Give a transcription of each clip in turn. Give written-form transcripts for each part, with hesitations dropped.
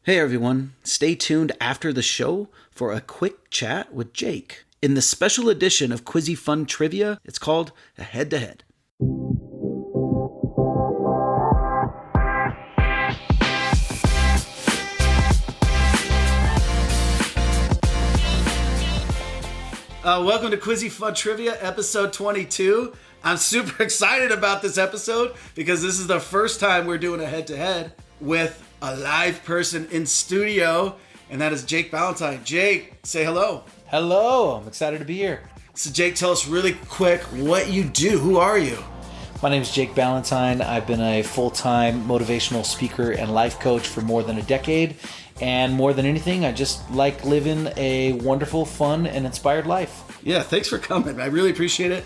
Hey everyone, stay tuned after the show for a quick chat with Jake. In the special edition of Quizzy Fun Trivia, it's called a head-to-head. Welcome to Quizzy Fun Trivia, episode 22. I'm super excited about this episode because this is the first time we're doing a head-to-head with a live person in studio, and that is Jake Ballentine. Jake, say hello. Hello, I'm excited to be here. So Jake, tell us really quick what you do. Who are you? My name is Jake Ballentine. I've been a full-time motivational speaker and life coach for more than a decade. And more than anything, I just like living a wonderful, fun, and inspired life. Yeah, thanks for coming. I really appreciate it.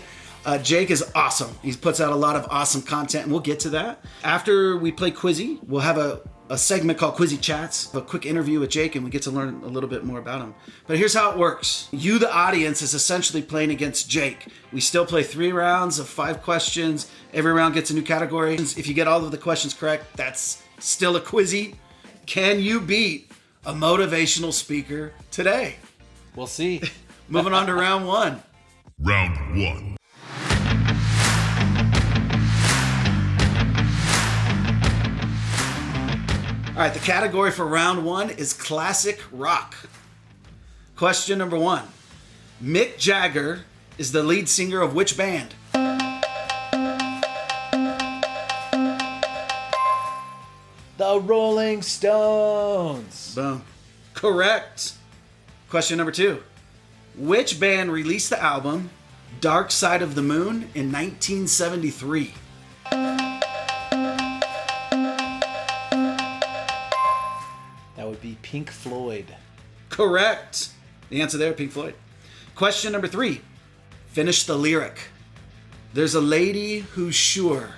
Jake is awesome. He puts out a lot of awesome content, and we'll get to that. After we play Quizzy, we'll have a segment called Quizzy Chats, a quick interview with Jake, and we get to learn a little bit more about him. But here's how it works. You, the audience, is essentially playing against Jake. We still play 3 rounds of 5 questions. Every round gets a new category. If you get all of the questions correct, that's still a Quizzy. Can you beat a motivational speaker today? We'll see. Moving on to round 1. Round 1. All right, the category for round 1 is classic rock. Question number 1. Mick Jagger is the lead singer of which band? The Rolling Stones. Boom. Correct. Question number 2. Which band released the album Dark Side of the Moon in 1973? That would be Pink Floyd. Correct. The answer there, Pink Floyd. Question number 3. Finish the lyric. There's a lady who's sure.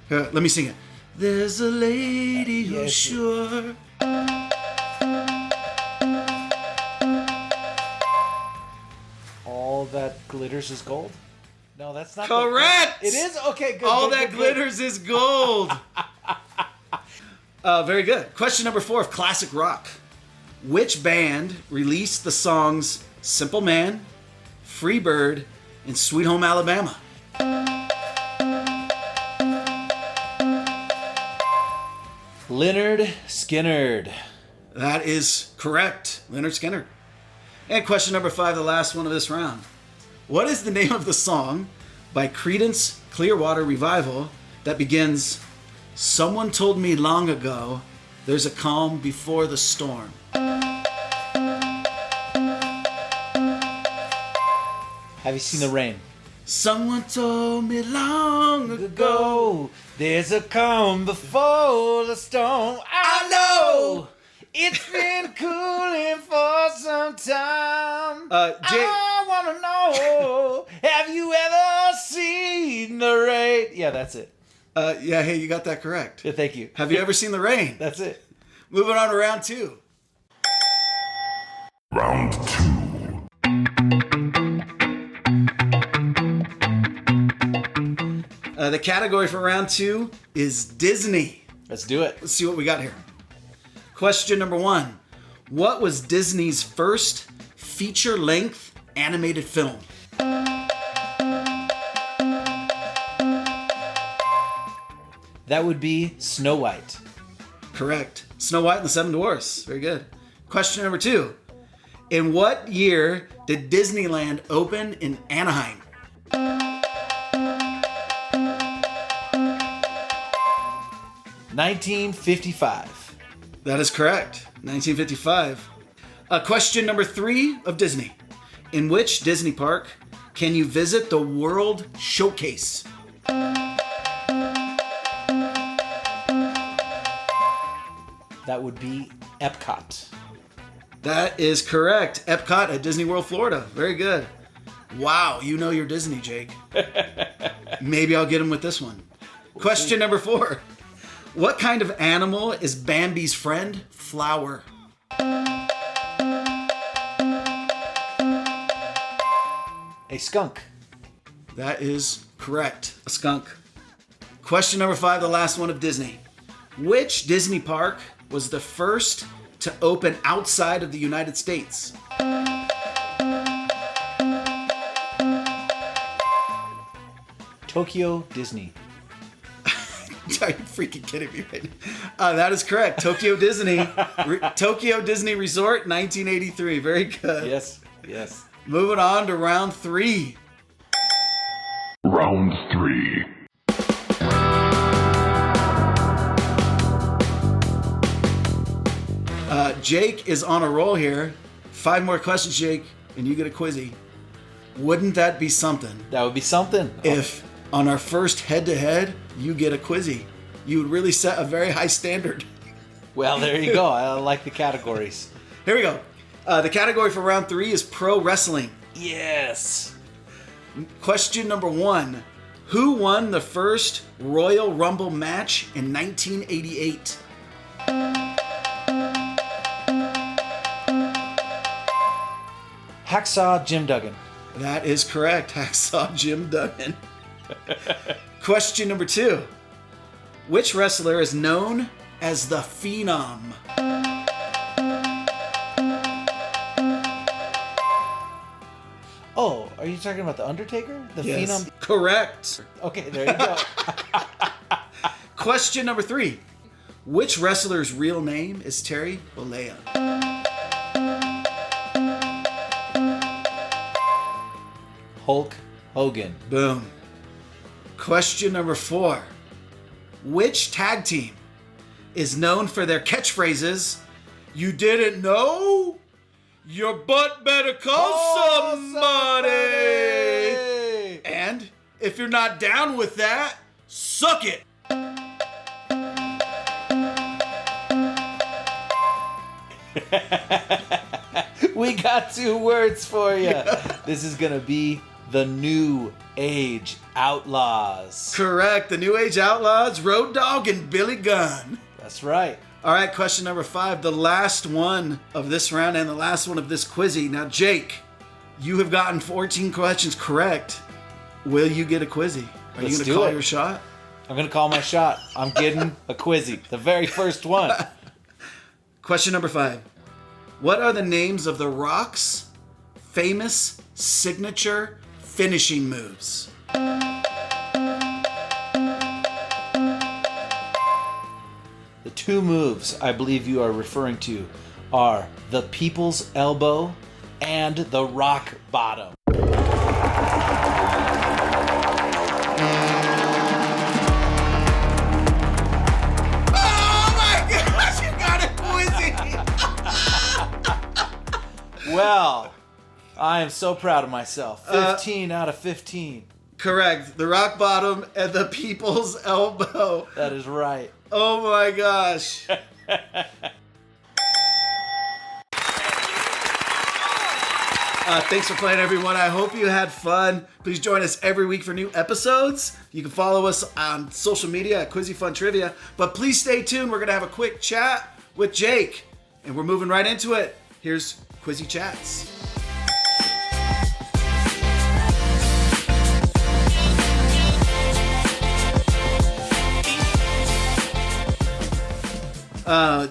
Let me sing it. There's a lady who's sure. All that glitters is gold? No, that's not Correct. It is? Okay, good. All good, that good, glitters is gold. Very good. Question number 4 of classic rock. Which band released the songs Simple Man, Free Bird, and Sweet Home Alabama? Lynyrd Skynyrd. That is correct. Lynyrd Skynyrd. And question number 5, the last one of this round. What is the name of the song by Creedence Clearwater Revival that begins, "Someone told me long ago, there's a calm before the storm"? Have you seen The Rain? Someone told me long ago. Go. There's a calm before the storm. I know it's been cooling for some time. Jake, I wanna know, have you ever seen the rain? Yeah, that's it. yeah, hey, you got that correct. Yeah, thank you. Have you ever seen the rain? That's it. Moving on to round 2. Round 2. The category for round 2 is Disney. Let's do it. Let's see what we got here. Question number 1. What was Disney's first feature-length animated film? That would be Snow White. Correct. Snow White and the Seven Dwarfs. Very good. Question number 2. In what year did Disneyland open in Anaheim? $1955. That is correct. 1955. Question number 3 of Disney. In which Disney park can you visit the World Showcase? That would be Epcot. That is correct. Epcot at Disney World, Florida. Very good. Wow, you know your Disney, Jake. Maybe I'll get him with this one. Question number 4. What kind of animal is Bambi's friend, Flower? A skunk. That is correct. A skunk. Question number 5, the last one of Disney. Which Disney park was the first to open outside of the United States? Tokyo Disney. Are you freaking kidding me right now? That is correct. Tokyo Disney. Tokyo Disney Resort, 1983. Very good. Yes, yes. Moving on to round 3. Round 3. Jake is on a roll here. 5 more questions, Jake, and you get a Quizzy. Wouldn't that be something? That would be something. If on our first head-to-head, you get a Quizzy. You would really set a very high standard. Well, there you go. I like the categories. Here we go. The category for round 3 is pro wrestling. Yes. Question number 1. Who won the first Royal Rumble match in 1988? Hacksaw Jim Duggan. That is correct. Hacksaw Jim Duggan. Question number 2. Which wrestler is known as the Phenom? Oh, are you talking about The Undertaker? The Yes. Phenom? Correct. Okay, there you go. Question number 3. Which wrestler's real name is Terry Bollea? Hulk Hogan. Boom. Question number 4. Which tag team is known for their catchphrases, "You didn't know? Your butt better call somebody. And if you're not down with that, suck it." We got 2 words for you. This is going to be the New Age Outlaws. Correct. The New Age Outlaws, Road Dogg and Billy Gunn. That's right. All right, question number 5, the last one of this round and the last one of this Quizzy. Now, Jake, you have gotten 14 questions correct. Will you get a Quizzy? Are Let's you going do to call it. your shot? I'm going to call my shot. I'm getting a Quizzy. The very first one. Question number 5. What are the names of The Rock's famous signature finishing moves? The 2 moves I believe you are referring to are the People's Elbow and the Rock Bottom. Oh my gosh, you got it, Quizzy! Well, I am so proud of myself. 15 out of 15. Correct. The Rock Bottom and the People's Elbow. That is right. Oh my gosh. Thanks for playing, everyone. I hope you had fun. Please join us every week for new episodes. You can follow us on social media at Quizzy Fun Trivia. But please stay tuned. We're going to have a quick chat with Jake. And we're moving right into it. Here's Quizzy Chats.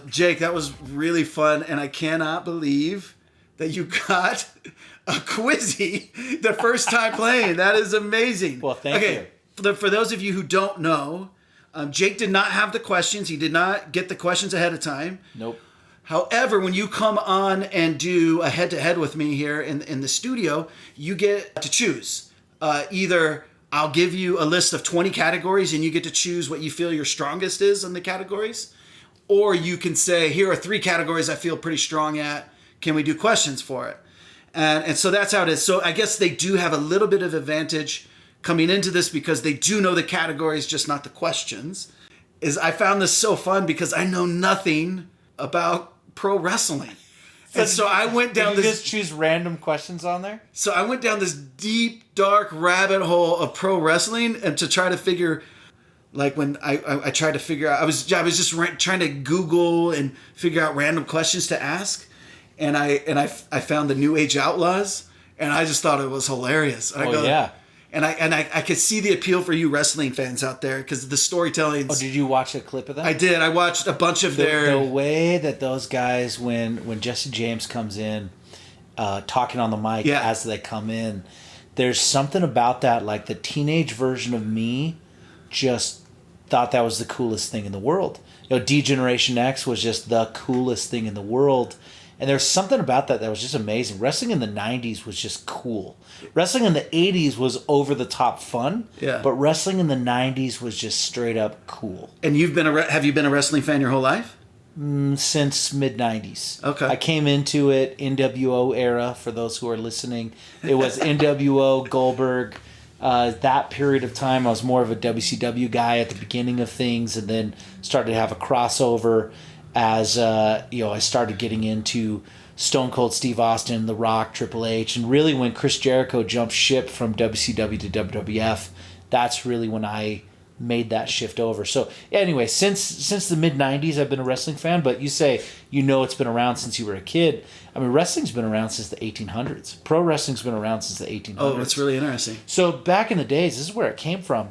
Jake, that was really fun, and I cannot believe that you got a Quizzy the first time playing. That is amazing. Well, thank you. For those of you who don't know, Jake did not have the questions. He did not get the questions ahead of time. Nope. However, when you come on and do a head-to-head with me here in the studio, you get to choose. Either I'll give you a list of 20 categories, and you get to choose what you feel your strongest is in the categories. Or you can say, here are 3 categories I feel pretty strong at. Can we do questions for it? And so that's how it is. So I guess they do have a little bit of advantage coming into this because they do know the categories, just not the questions. I found this so fun because I know nothing about pro wrestling. And so I went down Did you this... just choose random questions on there? So I went down this deep, dark rabbit hole of pro wrestling and to try to figure... Like when I tried to figure out, I was just trying to Google and figure out random questions to ask, and I found the New Age Outlaws, and I just thought it was hilarious. And I Yeah. And I could see the appeal for you wrestling fans out there because the storytelling. Oh, did you watch a clip of that? I did. I watched a bunch of the way that those guys, when Jesse James comes in, talking on the mic as they come in, there's something about that. Like the teenage version of me, just thought that was the coolest thing in the world. D-Generation X was just the coolest thing in the world. And there's something about that was just amazing. Wrestling in the 90s was just cool. Wrestling in the 80s was over-the-top fun. Yeah. But wrestling in the 90s was just straight-up cool. And have you been a wrestling fan your whole life? Since mid-90s. Okay. I came into it, NWO era, for those who are listening. It was NWO, Goldberg. That period of time, I was more of a WCW guy at the beginning of things, and then started to have a crossover as I started getting into Stone Cold Steve Austin, The Rock, Triple H, and really when Chris Jericho jumped ship from WCW to WWF, that's really when I made that shift over. So anyway, since the mid-90s, I've been a wrestling fan, but you say it's been around since you were a kid. I mean, wrestling's been around since the 1800s. Pro wrestling's been around since the 1800s. Oh, that's really interesting. So back in the days, this is where it came from.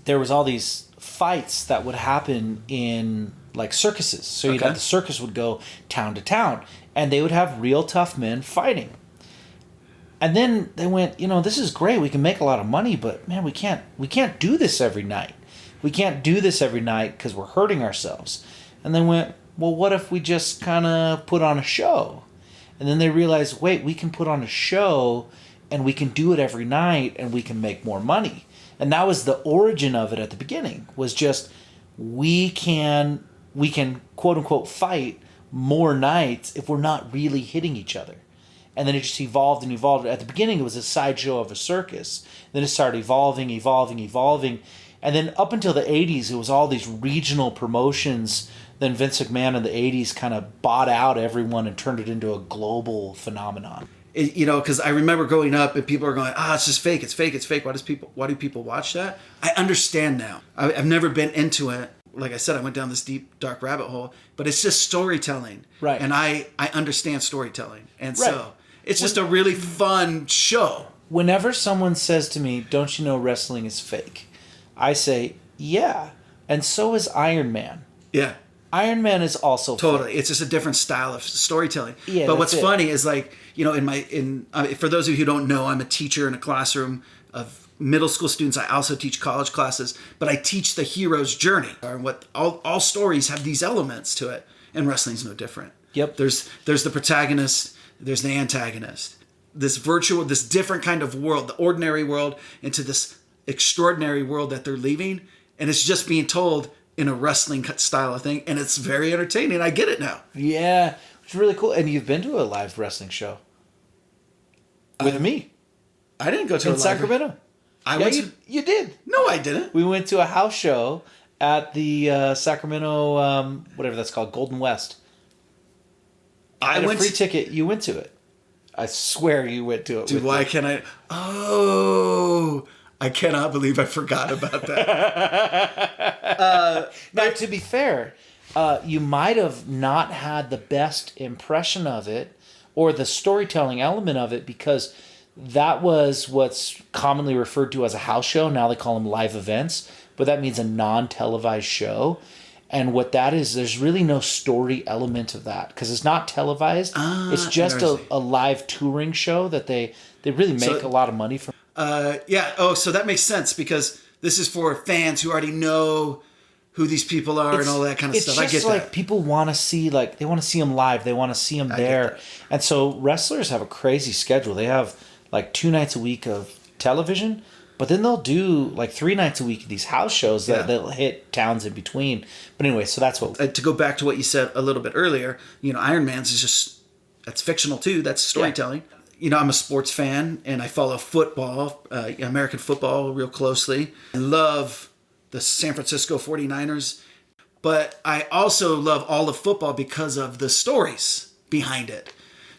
There was all these fights that would happen in like circuses. So you'd have the circus would go town to town, and they would have real tough men fighting. And then they went, this is great. We can make a lot of money, but man, we can't do this every night. We can't do this every night because we're hurting ourselves. And then went, well, what if we just kind of put on a show? And then they realized, wait, we can put on a show and we can do it every night and we can make more money. And that was the origin of it at the beginning, was just we can quote unquote fight more nights if we're not really hitting each other. And then it just evolved and evolved. At the beginning, it was a sideshow of a circus. Then it started evolving. And then up until the 80s, it was all these regional promotions. Then Vince McMahon in the 80s kind of bought out everyone and turned it into a global phenomenon. Because I remember growing up and people are going, it's just fake. It's fake. It's fake. Why do people watch that? I understand now. I've never been into it. Like I said, I went down this deep, dark rabbit hole. But it's just storytelling. Right. And I understand storytelling. And so it's just a really fun show. Whenever someone says to me, don't you know wrestling is fake? I say, yeah. And so is Iron Man. Yeah. Iron Man is also totally fake. It's just a different style of storytelling. Yeah, but what's funny is for those of you who don't know, I'm a teacher in a classroom of middle school students. I also teach college classes, but I teach the hero's journey. What all stories have these elements to it, and wrestling's no different. Yep. There's the protagonist, there's the antagonist. This different kind of world, the ordinary world, into this extraordinary world that they're leaving, and it's just being told in a wrestling style of thing, and it's very entertaining. I get it now. Yeah, it's really cool. And you've been to a live wrestling show with me. I didn't go to in Sacramento. You did. No, I didn't. We went to a house show at the Sacramento, whatever that's called, Golden West. I went a free ticket. You went to it. I swear you went to it. Dude, why can't I? Oh, I cannot believe I forgot about that. Now, to be fair, you might have not had the best impression of it or the storytelling element of it, because that was what's commonly referred to as a house show. Now they call them live events, but that means a non-televised show. And what that is, there's really no story element of that because it's not televised. It's just a live touring show that they really make a lot of money from. Yeah. Oh, so that makes sense because this is for fans who already know who these people are and all that kind of stuff. I get that. It's just like people want to see, they want to see them live. They want to see them there. And so wrestlers have a crazy schedule. They have 2 nights a week of television, but then they'll do 3 nights a week of these house shows that they'll hit towns in between. But anyway, so that's what... to go back to what you said a little bit earlier, Iron Man's is just... That's fictional too. That's storytelling. Yeah. I'm a sports fan and I follow football, American football real closely. I love the San Francisco 49ers, but I also love all of football because of the stories behind it.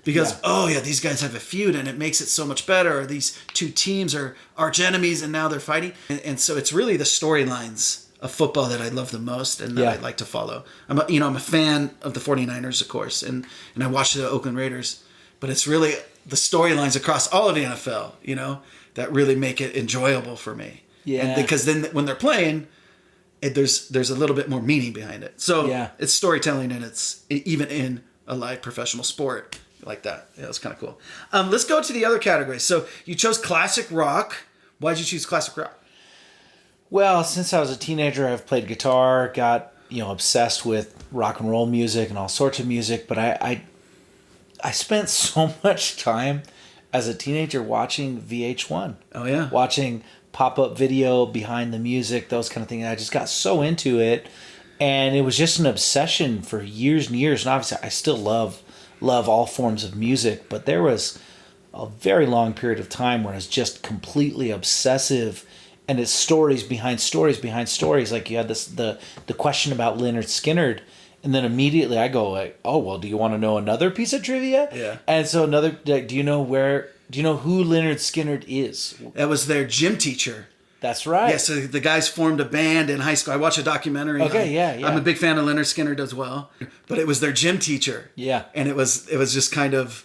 Because, these guys have a feud and it makes it so much better. Or these two teams are arch enemies and now they're fighting. And so it's really the storylines of football that I love the most and that I like to follow. I'm a fan of the 49ers, of course, and I watch the Oakland Raiders. But it's really the storylines across all of the NFL, that really make it enjoyable for me. Yeah. And because then when they're playing, there's a little bit more meaning behind it. So it's storytelling, and it's even in a live professional sport like that. Yeah, it's kind of cool. Let's go to the other categories. So you chose classic rock. Why'd you choose classic rock? Well, since I was a teenager, I've played guitar, got obsessed with rock and roll music and all sorts of music. But I spent so much time as a teenager watching VH1. Oh yeah, watching pop-up video behind the music, those kind of things. I just got so into it, and it was just an obsession for years and years. And obviously, I still love all forms of music, but there was a very long period of time where I was just completely obsessive. And it's stories behind stories behind stories. Like you had the question about Leonard Skinner, and then immediately I go like, oh well, do you want to know another piece of trivia? Yeah. And so do you know who Leonard Skinner is? That was their gym teacher. That's right. Yeah, so the guys formed a band in high school. I watched a documentary. Okay, yeah. I'm a big fan of Leonard Skinner as well. But it was their gym teacher. Yeah. And it was just kind of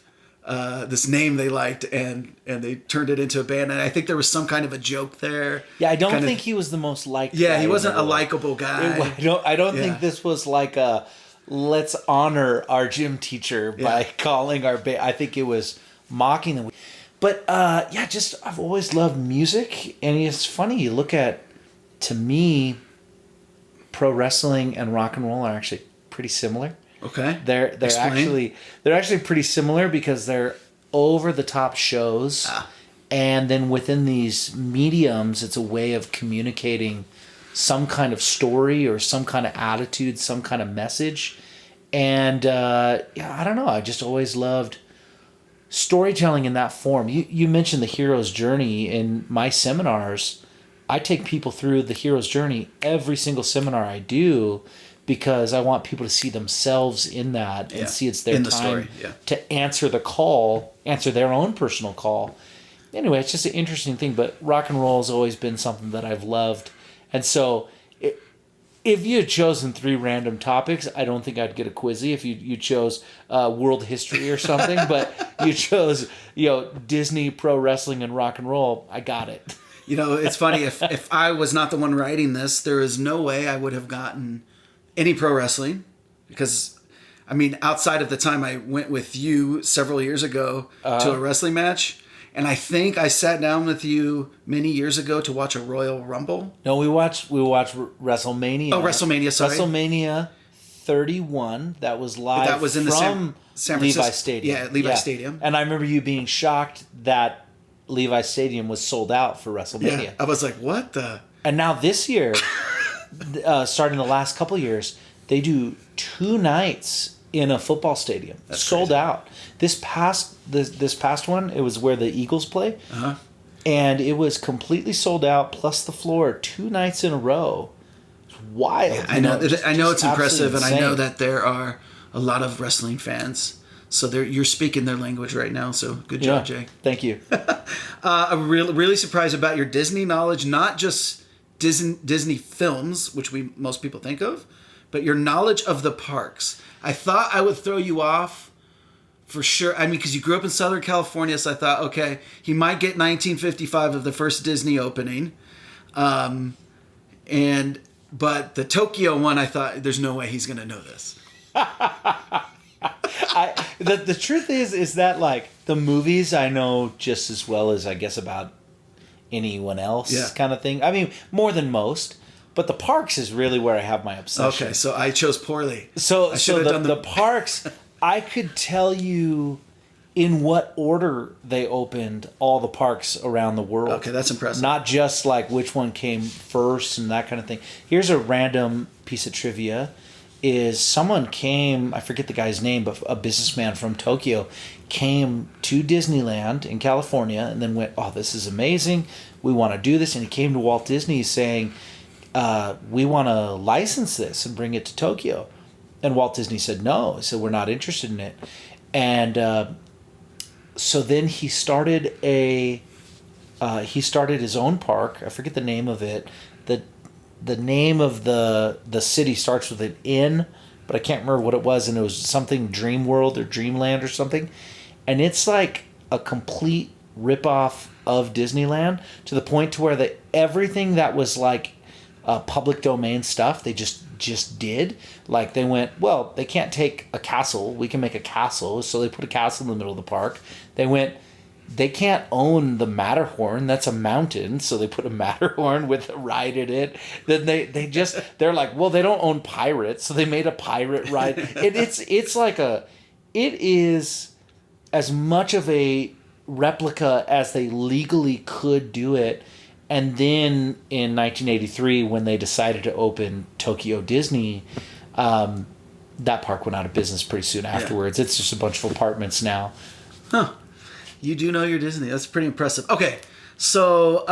this name they liked, and they turned it into a band. And I think there was some kind of a joke there. Yeah, I don't think he was the most liked. Yeah, he wasn't a likable guy. I don't think this was like a let's honor our gym teacher by calling our band. I think it was mocking them. But I've always loved music, and it's funny. You look at, to me, pro wrestling and rock and roll are actually pretty similar. Okay. They're actually pretty similar because they're over the top shows, and then within these mediums, it's a way of communicating some kind of story or some kind of attitude, some kind of message, and I don't know. I just always loved storytelling in that form. You mentioned the hero's journey. In my seminars, I take people through the hero's journey every single seminar I do, because I want people to see themselves in that and see it's their time to answer their own personal call. Anyway, it's just an interesting thing, but rock and roll has always been something that I've loved. And so if you had chosen 3 random topics, I don't think I'd get a Quizzy if you chose world history or something, but you chose Disney, pro wrestling, and rock and roll. I got it. It's funny, if I was not the one writing this, there is no way I would have gotten any pro wrestling, because outside of the time I went with you several years ago to a wrestling match, and I think I sat down with you many years ago to watch a Royal Rumble. No, we watched WrestleMania. Oh, WrestleMania, sorry. WrestleMania 31. That was live. That was in from San Francisco. Levi Stadium. Yeah, Levi Stadium. And I remember you being shocked that Levi Stadium was sold out for WrestleMania. Yeah, I was like, what the? And now this year, starting the last couple of years, they do 2 nights in a football stadium. That's sold crazy. out. This past one, it was where the Eagles play. Uh-huh. And it was completely sold out, plus the floor, 2 nights in a row. It's wild. Yeah, I know it's impressive, and I know insane. that there are a lot of wrestling fans. So you're speaking their language right now. So good job, Jake. Thank you. I'm really surprised about your Disney knowledge, not just Disney films, which most people think of, but your knowledge of the parks. I thought I would throw you off for sure. Because you grew up in Southern California, so I thought, okay, he might get 1955 of the first Disney opening. But the Tokyo one, I thought, there's no way he's going to know this. The truth is that, like, the movies I know just as well as, I guess, about anyone else kind of thing. More than most. But the parks is really where I have my obsession. Okay, so I chose poorly. So the parks, I could tell you in what order they opened all the parks around the world. Okay, that's impressive. Not just like which one came first and that kind of thing. Here's a random piece of trivia. Is someone came, I forget the guy's name, but a businessman from Tokyo came to Disneyland in California and then went, oh, this is amazing. We want to do this. And he came to Walt Disney saying, we want to license this and bring it to Tokyo. And Walt Disney said no. He said, we're not interested in it. And so then he started his own park. I forget the name of it. The name of the city starts with an N, but I can't remember what it was. And it was something Dream World or Dreamland or something. And it's like a complete ripoff of Disneyland to the point to where everything that was like public domain stuff, they just did. Like they went, well, they can't take a castle. We can make a castle. So they put a castle in the middle of the park. They went, they can't own the Matterhorn. That's a mountain. So they put a Matterhorn with a ride in it. Then they're like, well, they don't own pirates. So they made a pirate ride. It is as much of a replica as they legally could do it. And then in 1983, when they decided to open Tokyo Disney, that park went out of business pretty soon afterwards. It's just a bunch of apartments now. Huh. You do know your Disney. That's pretty impressive. Okay, so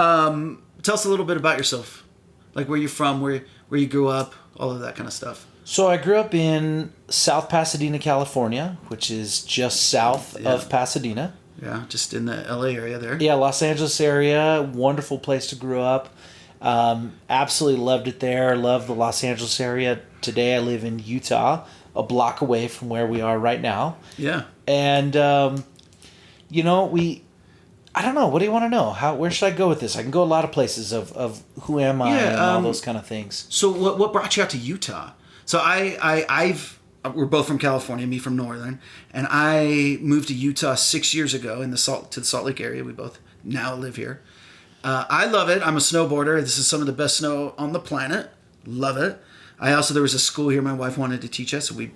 tell us a little bit about yourself. Like where you're from, where you grew up, all of that kind of stuff. So I grew up in South Pasadena, California, which is just south of Pasadena. Yeah, just in the LA area there. Yeah, Los Angeles area. Wonderful place to grow up. Absolutely loved it there. Love the Los Angeles area. Today I live in Utah, a block away from where we are right now. Yeah. And, I don't know. What do you want to know? Where should I go with this? I can go a lot of places of who am I and all those kind of things. So what brought you out to Utah? So we're both from California, me from Northern, and I moved to Utah 6 years ago to the Salt Lake area. We both now live here. I love it. I'm a snowboarder. This is some of the best snow on the planet. Love it. There was a school here my wife wanted to teach us, so we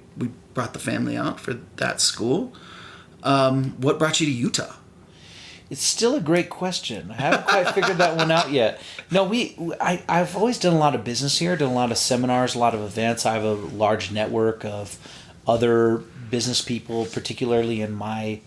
brought the family out for that school. What brought you to Utah? It's still a great question. I haven't quite figured that one out yet. No, I've always done a lot of business here, done a lot of seminars, a lot of events. I have a large network of other business people, particularly in my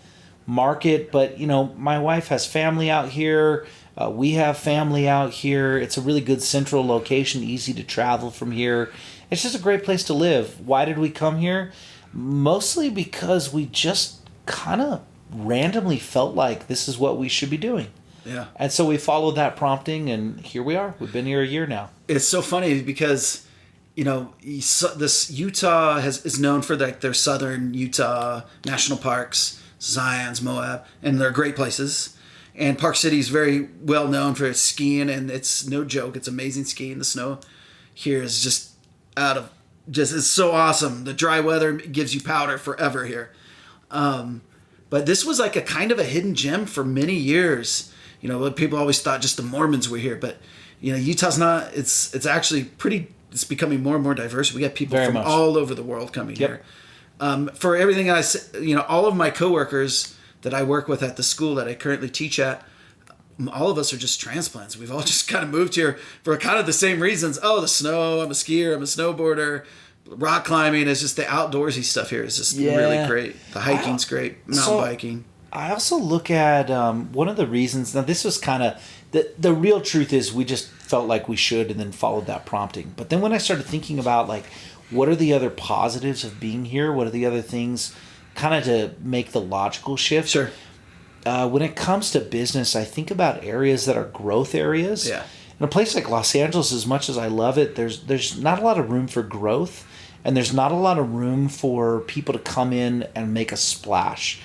market. But, my wife has family out here. We have family out here. It's a really good central location, easy to travel from here. It's just a great place to live. Why did we come here? Mostly because we just kind of randomly felt like this is what we should be doing. Yeah. And so we followed that prompting, and here we are. We've been here a year now. It's so funny because, this Utah is known for their southern Utah national parks, Zion's, Moab, and they're great places. And Park City is very well known for its skiing, and it's no joke. It's amazing skiing. The snow here is it's so awesome. The dry weather gives you powder forever here. But this was like a kind of a hidden gem for many years. People always thought just the Mormons were here, but Utah's not. It's actually it's becoming more and more diverse. We got people from all over the world coming here. For everything I say, all of my coworkers that I work with at the school that I currently teach at, all of us are just transplants. We've all just kind of moved here for kind of the same reasons. Oh, the snow. I'm a skier. I'm a snowboarder. Rock climbing is just the outdoorsy stuff here is just really great. The hiking's great. Mountain biking. I also look at one of the reasons. Now, this was kind of the real truth is we just felt like we should and then followed that prompting. But then when I started thinking about what are the other positives of being here? What are the other things kind of to make the logical shift? Sure. When it comes to business, I think about areas that are growth areas. Yeah. In a place like Los Angeles, as much as I love it, there's not a lot of room for growth. And there's not a lot of room for people to come in and make a splash.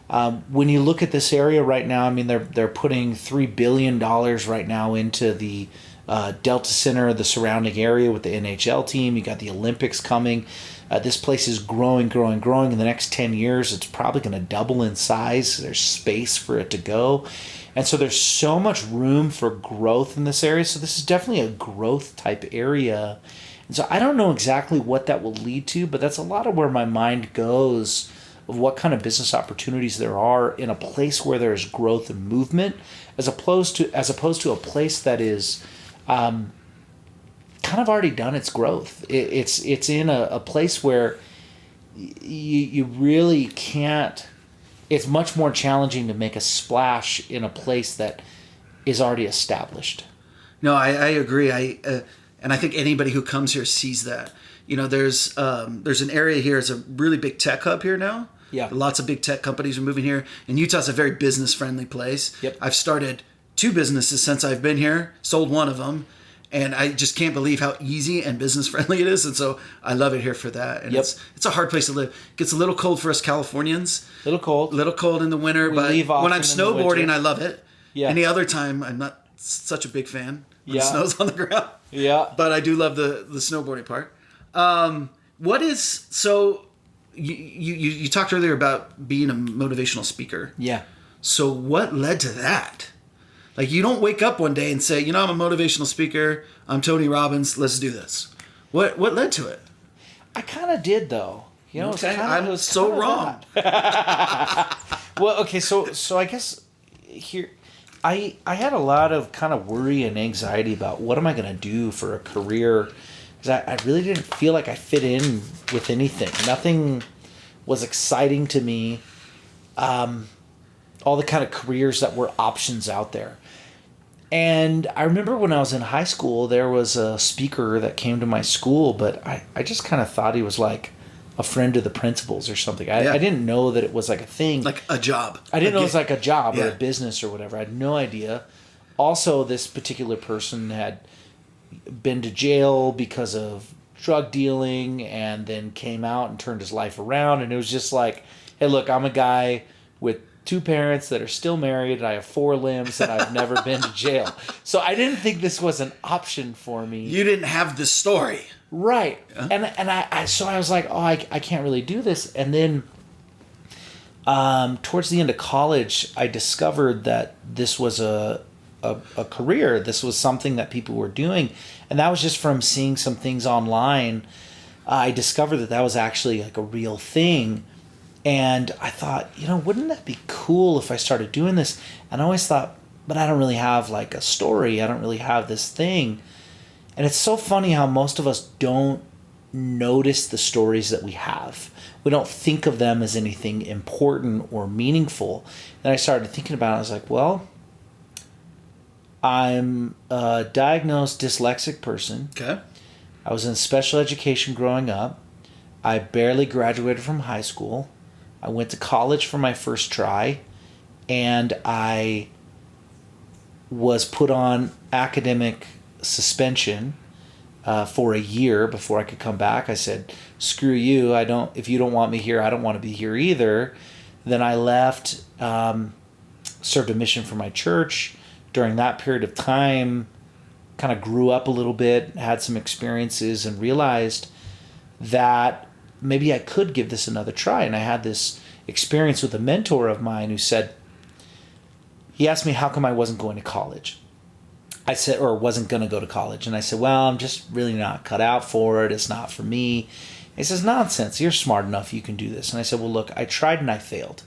When you look at this area right now, they're putting $3 billion right now into the Delta Center, the surrounding area with the NHL team. You got the Olympics coming. This place is growing. In the next 10 years, it's probably going to double in size. There's space for it to go. And so there's so much room for growth in this area. So this is definitely a growth type area. And so I don't know exactly what that will lead to, but that's a lot of where my mind goes of what kind of business opportunities there are in a place where there's growth and movement, as opposed to a place that is kind of already done its growth. It's in a place where you really can't. It's much more challenging to make a splash in a place that is already established. No, I agree. And I think anybody who comes here sees that. There's an area here. It's a really big tech hub here now. Yeah. Lots of big tech companies are moving here. And Utah's a very business-friendly place. Yep. I've started 2 businesses since I've been here, sold one of them. And I just can't believe how easy and business friendly it is. And so I love it here for that. And it's a hard place to live. It gets a little cold for us Californians. Little cold in the winter. But when I'm snowboarding, I love it. Yeah. Any other time, I'm not such a big fan when the snow's on the ground. Yeah. But I do love the snowboarding part. You talked earlier about being a motivational speaker. Yeah. So what led to that? Like, you don't wake up one day and say, I'm a motivational speaker. I'm Tony Robbins. Let's do this. What led to it? I kind of did, though. Okay, I'm so wrong. Well, okay, so I guess here, I had a lot of kind of worry and anxiety about what am I going to do for a career, because I really didn't feel like I fit in with anything. Nothing was exciting to me. All the kind of careers that were options out there. And I remember when I was in high school, there was a speaker that came to my school, but I just kind of thought he was like a friend of the principal's or something. I didn't know that it was like a thing. Like a job. I didn't know it was like a job or a business or whatever. I had no idea. Also, this particular person had been to jail because of drug dealing and then came out and turned his life around. And it was just like, hey, look, I'm a guy with 2 parents that are still married, and I have 4 limbs, and I've never been to jail. So I didn't think this was an option for me. You didn't have the story. Right. Huh? And I was like, I can't really do this. And then towards the end of college, I discovered that this was a career. This was something that people were doing. And that was just from seeing some things online. I discovered that was actually like a real thing. And I thought, wouldn't that be cool if I started doing this? And I always thought, but I don't really have like a story. I don't really have this thing. And it's so funny how most of us don't notice the stories that we have. We don't think of them as anything important or meaningful. Then I started thinking about it. I was like, well, I'm a diagnosed dyslexic person. Okay. I was in special education growing up. I barely graduated from high school. I went to college for my first try, and I was put on academic suspension for a year before I could come back. I said, screw you. If you don't want me here, I don't want to be here either. Then I left, served a mission for my church. During that period of time, kind of grew up a little bit, had some experiences, and realized that maybe I could give this another try. And I had this experience with a mentor of mine who he asked me how come I wasn't going to college. I said, or wasn't going to go to college. And I said, well, I'm just really not cut out for it. It's not for me. He says, nonsense. You're smart enough. You can do this. And I said, well, look, I tried and I failed.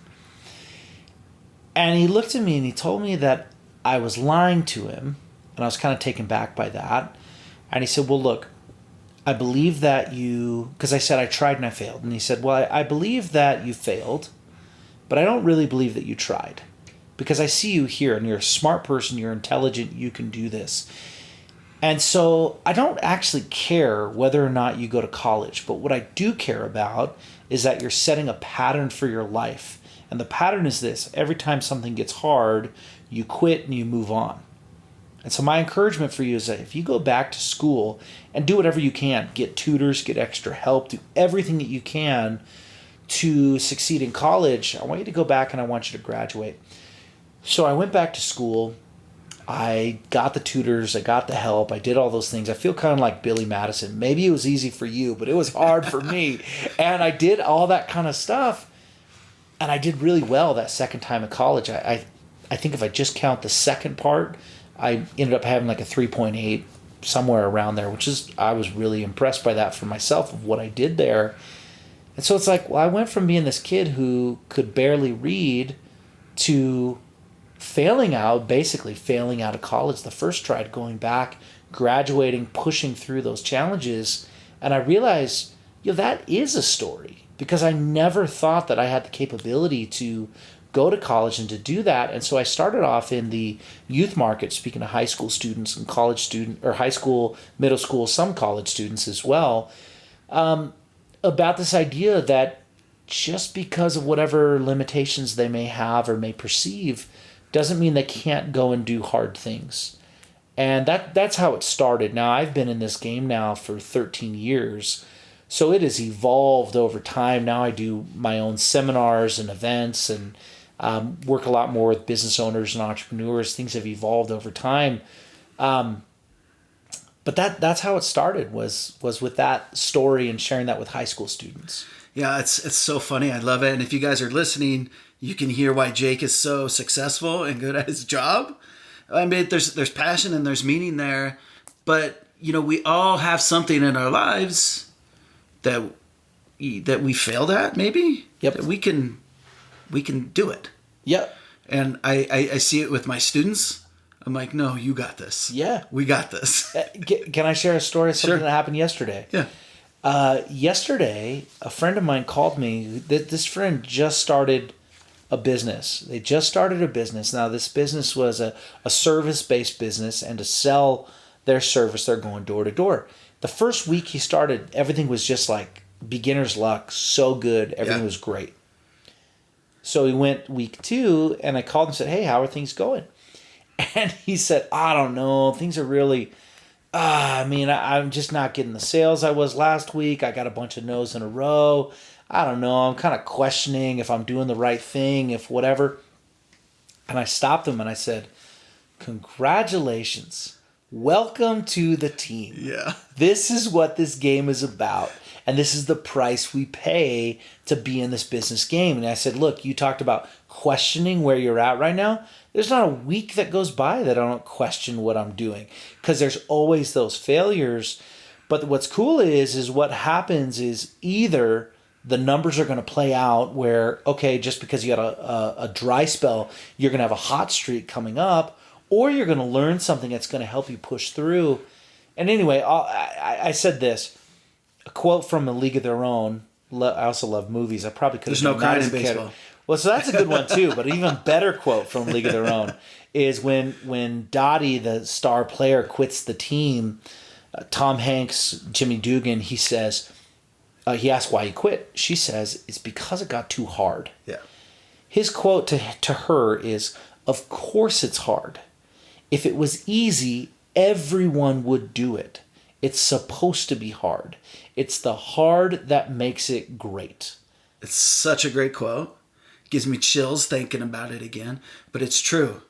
And he looked at me and he told me that I was lying to him. And I was kind of taken back by that. And he said, well, look, I believe that because I said I tried and I failed. And he said, well, I believe that you failed, but I don't really believe that you tried. Because I see you here and you're a smart person, you're intelligent, you can do this. And so I don't actually care whether or not you go to college, but what I do care about is that you're setting a pattern for your life. And the pattern is this: every time something gets hard, you quit and you move on. And so my encouragement for you is that if you go back to school and do whatever you can, get tutors, get extra help, do everything that you can to succeed in college, I want you to go back and I want you to graduate. So I went back to school. I got the tutors. I got the help. I did all those things. I feel kind of like Billy Madison. Maybe it was easy for you, but it was hard for me. And I did all that kind of stuff. And I did really well that second time at college. I think if I just count the second part, I ended up having like a 3.8, somewhere around there, I was really impressed by that for myself of what I did there. And so it's like, well, I went from being this kid who could barely read to basically failing out of college the first try, going back, graduating, pushing through those challenges. And I realized, that is a story, because I never thought that I had the capability to go to college and to do that. And so I started off in the youth market, speaking to high school students and college students, or high school, middle school, some college students as well, about this idea that just because of whatever limitations they may have or may perceive doesn't mean they can't go and do hard things. And that's how it started. Now, I've been in this game now for 13 years, so it has evolved over time. Now I do my own seminars and events and work a lot more with business owners and entrepreneurs. Things have evolved over time. But that's how it started, was with that story and sharing that with high school students. Yeah, it's so funny. I love it. And if you guys are listening, you can hear why Jake is so successful and good at his job. I mean, there's passion and there's meaning there. But, we all have something in our lives that we failed at, maybe. Yep. That we can do it. Yep. And I see it with my students. I'm like, no, you got this. Yeah. We got this. Can I share a story of something Sure. that happened yesterday? Yeah. Yesterday, a friend of mine called me. This friend just started a business. They just started a business. Now, this business was a service-based business, and to sell their service, they're going door to door. The first week he started, everything was just like beginner's luck, so good. Everything was great. So he went week 2, and I called and said, hey, how are things going? And he said, I don't know. Things are really, I'm just not getting the sales I was last week. I got a bunch of no's in a row. I don't know. I'm kind of questioning if I'm doing the right thing, if whatever. And I stopped him and I said, congratulations. Welcome to the team. Yeah. This is what this game is about. And this is the price we pay to be in this business game. And I said, look, you talked about questioning where you're at right now. There's not a week that goes by that I don't question what I'm doing, because there's always those failures. But what's cool is what happens is either the numbers are going to play out where, okay, just because you got a dry spell, you're going to have a hot streak coming up, or you're going to learn something that's going to help you push through. And anyway, I said this, a quote from A League of Their Own. I also love movies. I probably could have There's no crying in baseball. Well, so that's a good one too, but an even better quote from League of Their Own is when Dottie, the star player, quits the team, Tom Hanks, Jimmy Dugan, he says, he asks why he quit. She says, it's because it got too hard. Yeah. His quote to her is, of course it's hard. If it was easy, everyone would do it. It's supposed to be hard. It's the hard that makes it great. It's such a great quote. Gives me chills thinking about it again, but it's true.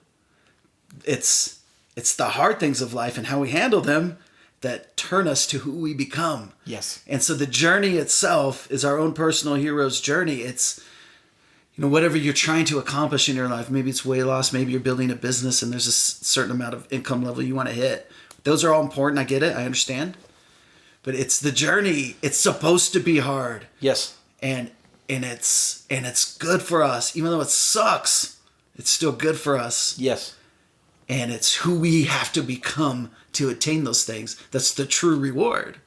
It's the hard things of life and how we handle them that turn us to who we become. Yes. And so the journey itself is our own personal hero's journey. It's, whatever you're trying to accomplish in your life. Maybe it's weight loss. Maybe you're building a business and there's a certain amount of income level you want to hit. Those are all important. I get it. I understand. But it's the journey. It's supposed to be hard. Yes. And it's good for us. Even though it sucks, it's still good for us. Yes. And it's who we have to become to attain those things. That's the true reward.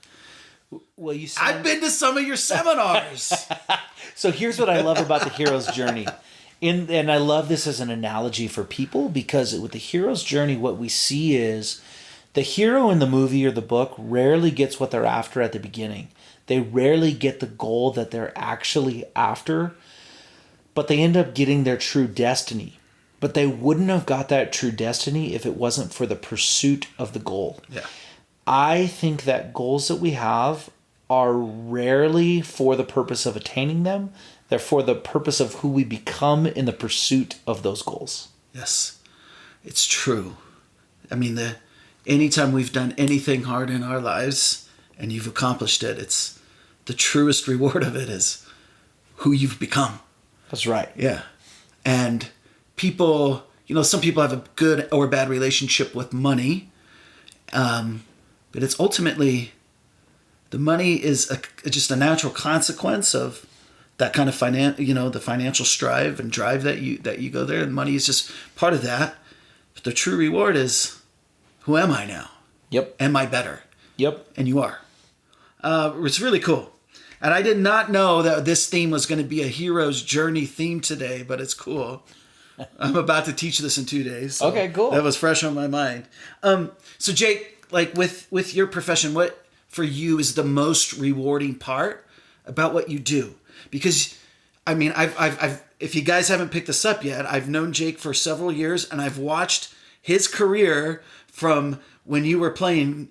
Well, I've been to some of your seminars. So here's what I love about the hero's journey. And I love this as an analogy for people, because with the hero's journey, what we see is the hero in the movie or the book rarely gets what they're after at the beginning. They rarely get the goal that they're actually after, but they end up getting their true destiny. But they wouldn't have got that true destiny if it wasn't for the pursuit of the goal. Yeah. I think that goals that we have are rarely for the purpose of attaining them. They're for the purpose of who we become in the pursuit of those goals. Yes, it's true. I mean, anytime we've done anything hard in our lives and you've accomplished it, it's the truest reward of it is who you've become. That's right. Yeah. And people, some people have a good or bad relationship with money. But it's ultimately, the money is just a natural consequence of that kind of the financial strive and drive that you go there. And money is just part of that. But the true reward is, who am I now? Yep. Am I better? Yep. And you are. It's really cool. And I did not know that this theme was going to be a hero's journey theme today, but it's cool. I'm about to teach this in 2 days. So okay, cool. That was fresh on my mind. So Jake, like with your profession, what for you is the most rewarding part about what you do? Because I mean, I've if you guys haven't picked this up yet, I've known Jake for several years and I've watched his career from when you were playing,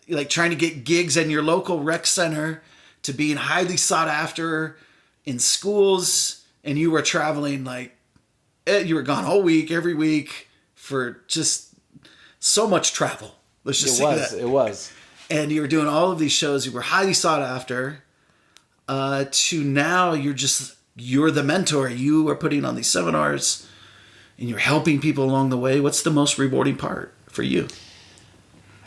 like trying to get gigs in your local rec center to being highly sought after in schools, and you were traveling like, you were gone all week, every week for just so much travel. Let's just say that. It was. And you were doing all of these shows. You were highly sought after. To now, you're the mentor. You are putting on these seminars, and you're helping people along the way. What's the most rewarding part for you?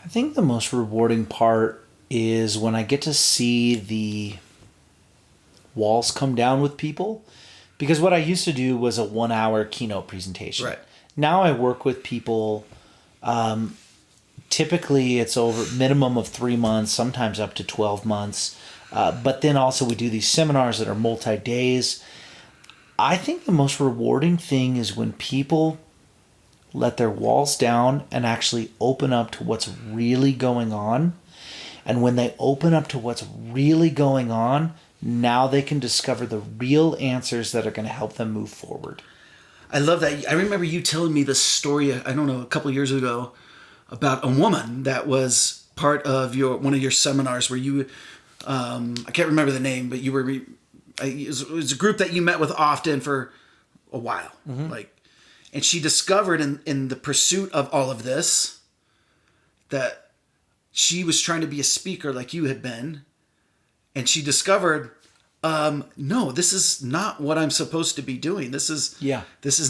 I think the most rewarding part is when I get to see the walls come down with people. Because what I used to do was a 1-hour keynote presentation. Right. Now I work with people. Typically, it's over minimum of 3 months, sometimes up to 12 months. But then also we do these seminars that are multi-days. I think the most rewarding thing is when people let their walls down and actually open up to what's really going on. And when they open up to what's really going on, now they can discover the real answers that are going to help them move forward. I love that. I remember you telling me this story, I don't know, a couple of years ago, about a woman that was part of one of your seminars where you, I can't remember the name, but you were, it was a group that you met with often for a while. Mm-hmm. And she discovered in the pursuit of all of this that she was trying to be a speaker like you had been. And she discovered, no, this is not what I'm supposed to be doing. This is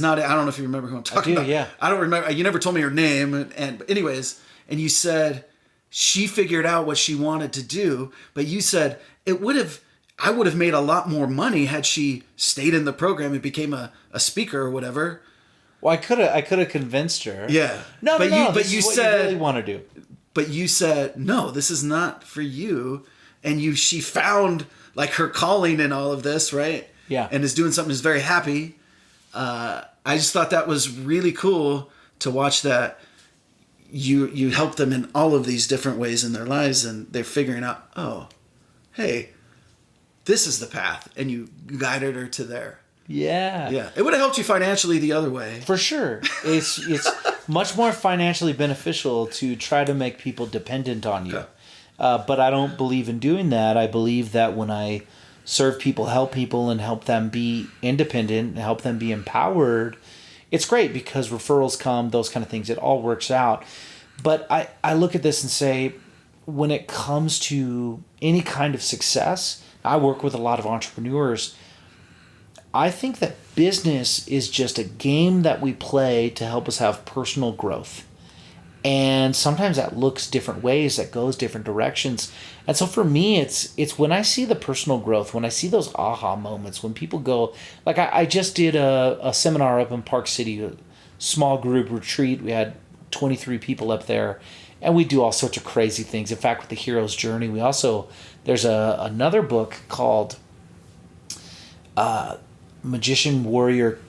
not it. I don't know if you remember who I'm talking about. Yeah. I don't remember. You never told me her name. But anyways, and you said she figured out what she wanted to do, but you said I would have made a lot more money had she stayed in the program and became a speaker or whatever. Well, I could have convinced her. Yeah. No. But you said you really want to do. But you said, no, this is not for you. And she found like her calling in all of this, right? Yeah. And is doing something that's very happy. I just thought that was really cool to watch that you help them in all of these different ways in their lives, and they're figuring out, oh, hey, this is the path, and you guided her to there. Yeah. Yeah. It would have helped you financially the other way. For sure. It's much more financially beneficial to try to make people dependent on you. Okay. But I don't believe in doing that. I believe that when I serve people, help people, and help them be independent, and help them be empowered, it's great because referrals come, those kind of things. It all works out. But I look at this and say, when it comes to any kind of success, I work with a lot of entrepreneurs. I think that business is just a game that we play to help us have personal growth. And sometimes that looks different ways, that goes different directions. And so for me, it's when I see the personal growth, when I see those aha moments, when people go, like I just did a seminar up in Park City, a small group retreat. We had 23 people up there, and we do all sorts of crazy things. In fact, with the Hero's Journey, there's another book called Magician, Warrior,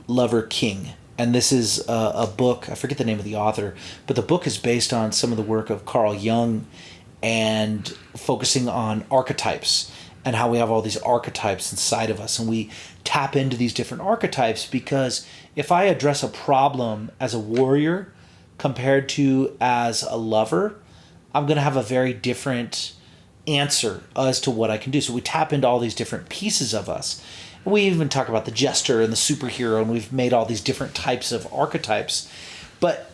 Lover, King. And this is a book, I forget the name of the author, but the book is based on some of the work of Carl Jung and focusing on archetypes and how we have all these archetypes inside of us. And we tap into these different archetypes because if I address a problem as a warrior compared to as a lover, I'm going to have a very different answer as to what I can do. So we tap into all these different pieces of us. We even talk about the jester and the superhero, and we've made all these different types of archetypes. But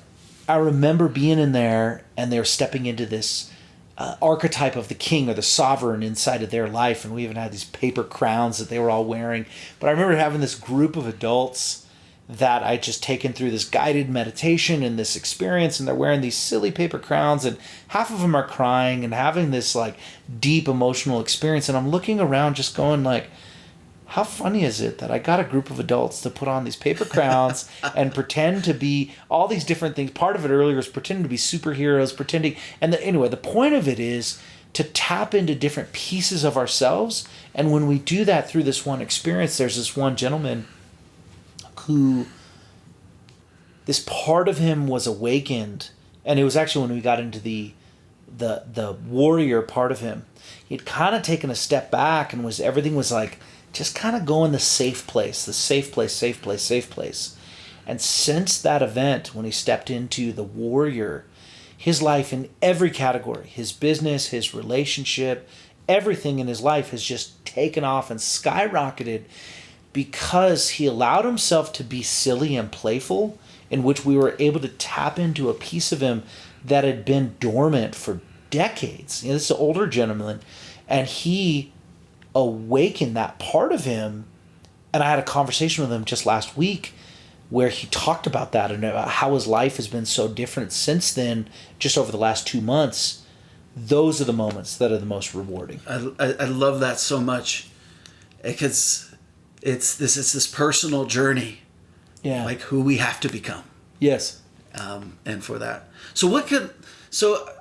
I remember being in there, and they're stepping into this archetype of the king or the sovereign inside of their life, and we even had these paper crowns that they were all wearing. But I remember having this group of adults that I'd just taken through this guided meditation and this experience, and they're wearing these silly paper crowns, and half of them are crying and having this like deep emotional experience. And I'm looking around just going like, how funny is it that I got a group of adults to put on these paper crowns and pretend to be all these different things. Part of it earlier was pretending to be superheroes, pretending. And anyway, the point of it is to tap into different pieces of ourselves. And when we do that through this one experience, there's this one gentleman who, this part of him was awakened. And it was actually when we got into the warrior part of him. He'd kind of taken a step back and everything was like, just kind of go in the safe place. And since that event, when he stepped into the warrior, his life in every category, his business, his relationship, everything in his life has just taken off and skyrocketed because he allowed himself to be silly and playful, in which we were able to tap into a piece of him that had been dormant for decades. This is an older gentleman, and he awakened that part of him. And I had a conversation with him just last week where he talked about that and about how his life has been so different since then, just over the last 2 months. Those are the moments that are the most rewarding. I love that so much because it's this personal journey, like who we have to become. Yes. And for that. So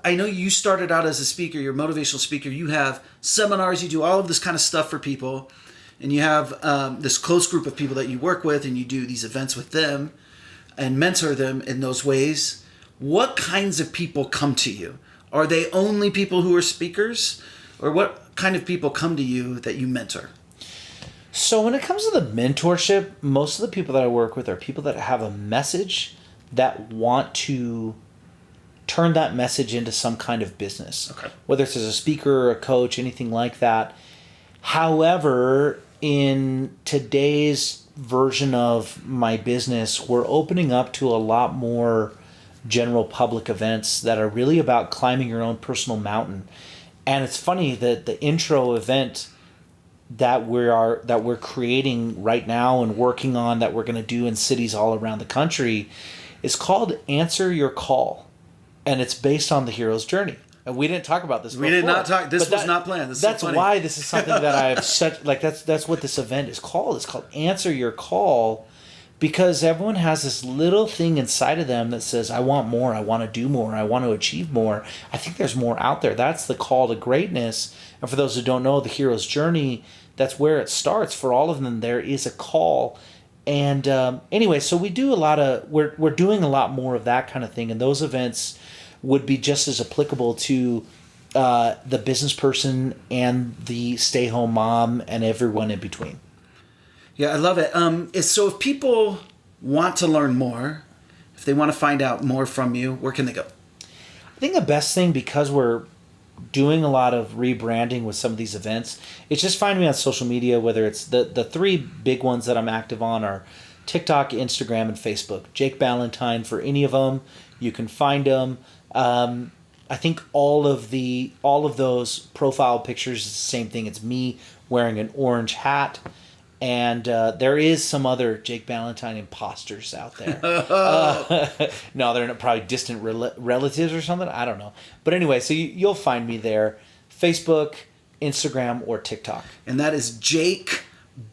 I know you started out as a speaker, you're a motivational speaker. You have seminars, you do all of this kind of stuff for people. And you have this close group of people that you work with, and you do these events with them and mentor them in those ways. What kinds of people come to you? Are they only people who are speakers? Or what kind of people come to you that you mentor? So when it comes to the mentorship, most of the people that I work with are people that have a message that want to turn that message into some kind of business. Okay. Whether it's as a speaker or a coach, anything like that. However, in today's version of my business, we're opening up to a lot more general public events that are really about climbing your own personal mountain. And it's funny that the intro event that we're creating right now and working on, that we're going to do in cities all around the country, is called Answer Your Call. And it's based on the hero's journey. And we didn't talk about this before. We did not talk. This was not planned. That's why this is something that I have that's what this event is called. It's called Answer Your Call, because everyone has this little thing inside of them that says, I want more, I want to do more, I want to achieve more. I think there's more out there. That's the call to greatness. And for those who don't know the hero's journey, that's where it starts. For all of them, there is a call. And anyway, so we do we're doing a lot more of that kind of thing. And those events would be just as applicable to the business person and the stay-home mom and everyone in between. Yeah, I love it. So if people want to learn more, if they want to find out more from you, where can they go? I think the best thing, because we're doing a lot of rebranding with some of these events, is just find me on social media, whether it's the three big ones that I'm active on are TikTok, Instagram, and Facebook. Jake Ballentine for any of them. You can find them. I think all of those profile pictures is the same thing. It's me wearing an orange hat, and there is some other Jake Ballentine imposters out there. No, they're probably distant relatives or something. I don't know. But anyway, so you'll find me there. Facebook, Instagram, or TikTok. And that is Jake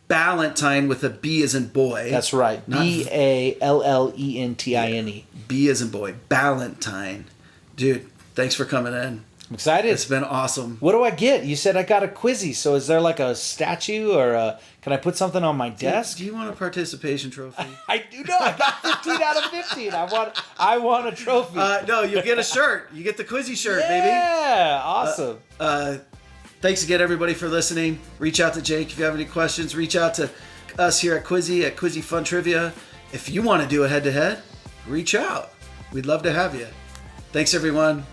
Ballentine with a B as in boy. That's right. Ballentine. B as in boy. Ballentine. Dude, thanks for coming in. I'm excited. It's been awesome. What do I get? You said I got a Quizzy, so is there like a statue or can I put something on my desk? Do you want a participation trophy? I do know. I got 15 out of 15. I want a trophy. No, you get a shirt. You get the Quizzy shirt, baby. Yeah, awesome. Thanks again, everybody, for listening. Reach out to Jake if you have any questions. Reach out to us here at Quizzy Fun Trivia. If you want to do a head-to-head, reach out. We'd love to have you. Thanks, everyone.